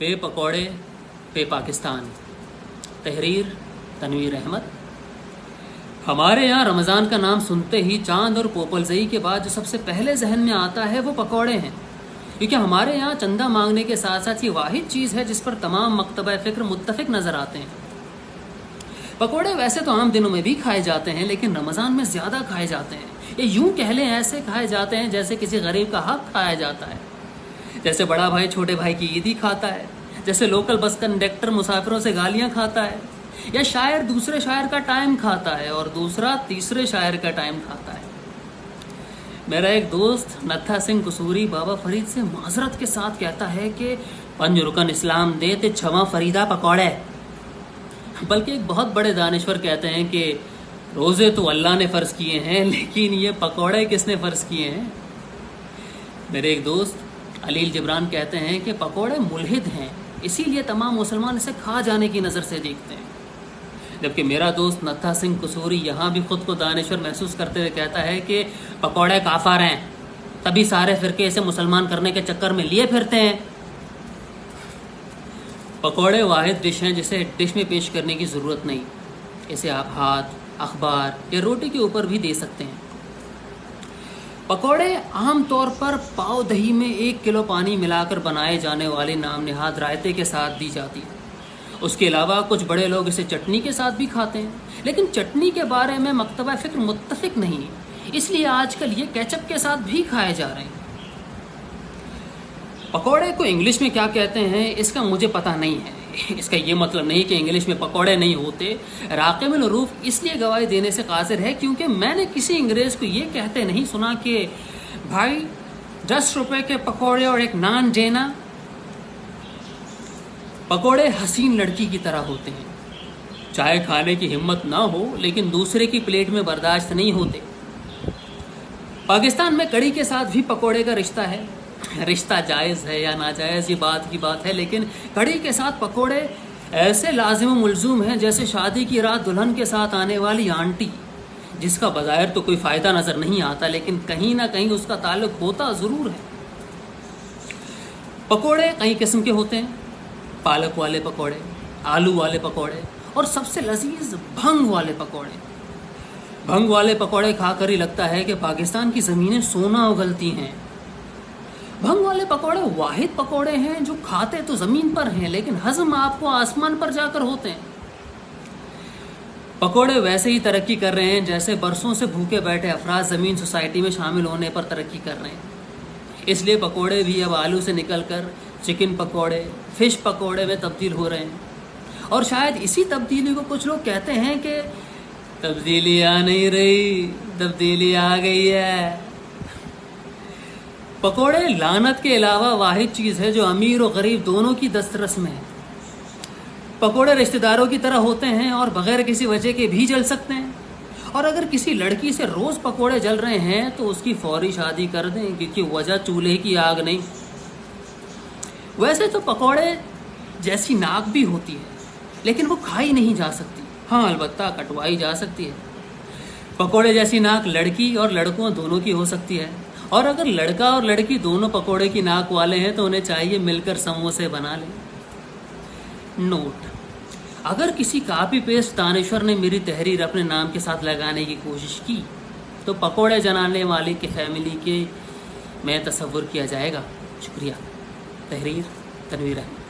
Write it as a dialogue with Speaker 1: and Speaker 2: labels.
Speaker 1: पे पकौड़े पे पाकिस्तान। तहरीर तनवीर अहमद। हमारे यहाँ रमज़ान का नाम सुनते ही चांद और पोपलजई के बाद जो सबसे पहले जहन में आता है वो पकौड़े हैं, क्योंकि हमारे यहाँ चंदा मांगने के साथ साथ ये वाहिद चीज़ है जिस पर तमाम मकतबा फ़िक्र मुत्तफ़िक नज़र आते हैं। पकौड़े वैसे तो आम दिनों में भी खाए जाते हैं, लेकिन रमज़ान में ज़्यादा खाए जाते हैं। ये यूँ कह लें ऐसे खाए जाते हैं जैसे किसी गरीब का हक खाया जाता है, जैसे बड़ा भाई छोटे भाई की ईदी खाता है, जैसे लोकल बस कंडक्टर मुसाफिरों से गालियाँ खाता है, या शायर दूसरे शायर का टाइम खाता है और दूसरा तीसरे शायर का टाइम खाता है। मेरा एक दोस्त नत्था सिंह कसूरी बाबा फरीद से माजरत के साथ कहता है कि पंज रुकन इस्लाम दे ते छवा फरीदा पकौड़े। बल्कि एक बहुत बड़े दानिश्वर कहते हैं कि रोज़े तो अल्लाह ने फ़र्ज़ किए हैं, लेकिन ये पकौड़े किसने फ़र्ज़ किए हैं। मेरे एक दोस्त अलील जिब्रान कहते हैं कि पकौड़े मुल्हिद हैं, इसीलिए तमाम मुसलमान इसे खा जाने की नज़र से देखते हैं। जबकि मेरा दोस्त नत्था सिंह कसूरी यहाँ भी ख़ुद को दानिश्वर महसूस करते हुए कहता है कि पकौड़े काफ़र हैं, तभी सारे फ़िरके इसे मुसलमान करने के चक्कर में लिए फिरते हैं। पकौड़े वाहिद डिश हैं जिसे डिश में पेश करने की ज़रूरत नहीं, इसे आप हाथ, अखबार या रोटी के ऊपर भी दे सकते हैं। पकौड़े आम तौर पर पाव दही में 1 किलो पानी मिलाकर बनाए जाने वाले नाम निहाद रायते के साथ दी जाती है। उसके अलावा कुछ बड़े लोग इसे चटनी के साथ भी खाते हैं, लेकिन चटनी के बारे में मकतबा फ़िक्र मुत्तफ़िक नहीं है, इसलिए आजकल ये केचप के साथ भी खाए जा रहे हैं। पकौड़े को इंग्लिश में क्या कहते हैं इसका मुझे पता नहीं है। इसका ये मतलब नहीं कि इंग्लिश में पकौड़े नहीं होते। राक़िब अल-उरूफ़ इसलिए गवाही देने से कासिर है क्योंकि मैंने किसी अंग्रेज़ को ये कहते नहीं सुना कि भाई 10 रुपए के पकौड़े और एक नान देना। पकौड़े हसीन लड़की की तरह होते हैं, चाहे खाने की हिम्मत ना हो लेकिन दूसरे की प्लेट में बर्दाश्त नहीं होते। पाकिस्तान में कड़ी के साथ भी पकौड़े का रिश्ता है। रिश्ता जायज़ है या नाजायज़ ये बात की बात है, लेकिन कड़ी के साथ पकौड़े ऐसे लाजिम व मुलज़ूम हैं जैसे शादी की रात दुल्हन के साथ आने वाली आंटी, जिसका बज़ाहिर तो कोई फ़ायदा नज़र नहीं आता लेकिन कहीं ना कहीं उसका ताल्लुक होता ज़रूर है। पकौड़े कई किस्म के होते हैं, पालक वाले पकौड़े, आलू वाले पकौड़े और सबसे लजीज भंग वाले पकौड़े। भंग वाले पकौड़े खाकर ही लगता है कि पाकिस्तान की ज़मीनें सोना उगलती हैं। भंग वाले पकौड़े वाहिद पकौड़े हैं जो खाते तो ज़मीन पर हैं लेकिन हज़म आपको आसमान पर जाकर होते हैं। पकौड़े वैसे ही तरक्की कर रहे हैं जैसे बरसों से भूखे बैठे अफराद ज़मीन सोसाइटी में शामिल होने पर तरक्की कर रहे हैं। इसलिए पकौड़े भी अब आलू से निकलकर चिकन पकौड़े, फ़िश पकौड़े में तब्दील हो रहे हैं। और शायद इसी तब्दीली को कुछ लोग कहते हैं कि तब्दीली आ नहीं रही, तब्दीली आ गई है। पकौड़े लानत के अलावा वाहिद चीज़ है जो अमीर और गरीब दोनों की दस्तरस में है। पकौड़े रिश्तेदारों की तरह होते हैं और बग़ैर किसी वजह के भी जल सकते हैं। और अगर किसी लड़की से रोज़ पकौड़े जल रहे हैं तो उसकी फौरी शादी कर दें, क्योंकि वजह चूल्हे की आग नहीं। वैसे तो पकौड़े जैसी नाक भी होती है लेकिन वो खाई नहीं जा सकती, हाँ अलबत्ता कटवाई जा सकती है। पकौड़े जैसी नाक लड़की और लड़कों दोनों की हो सकती है, और अगर लड़का और लड़की दोनों पकौड़े की नाक वाले हैं तो उन्हें चाहिए मिलकर समोसे बना लें। नोट: अगर किसी कापी पेस्ट दानिश्वर ने मेरी तहरीर अपने नाम के साथ लगाने की कोशिश की तो पकौड़े जलाने वाले की फैमिली के में तस्वुर किया जाएगा। शुक्रिया। तहरीर तनवीर अहमद।